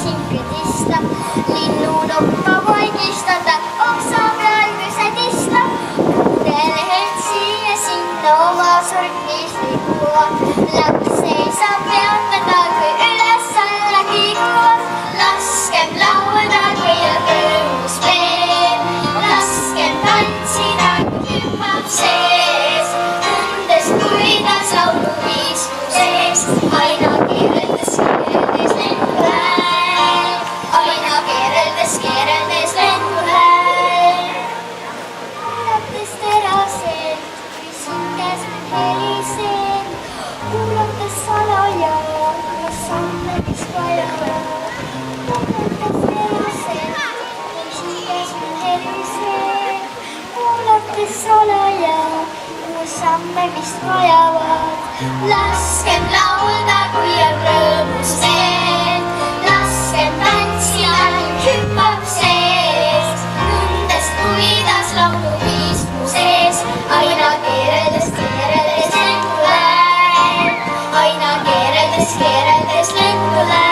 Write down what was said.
sind kõdistab, linnunuppa voigistada, oksa peal küsed istab. Puudelehed siia-sinna oma surgis liigua, laps ei saa peatada, kui üles-alla kiiguvad. Laskem laulda, kui on rõõmus veel, laskem tantsida, kui hüppab sees, tundes, kuidas lauluviis mu sees, aina keereldes lendu hääl, aina keereldes lendu hääl. Kuulates teraselt, kui singes heliseb, kuulates salaja, kas samme, mis vajavad. Kuulates teraselt, kui singes heliseb, kuulates salaja, kas samme, mis vajavad. Laskem laulda, kui on rõõmus veel, laskem tantsida, ning hüppab sees, tundes, kuidas lauluviis mu sees, aina keereldes lendu hääl, aina keereldes lendu hääl.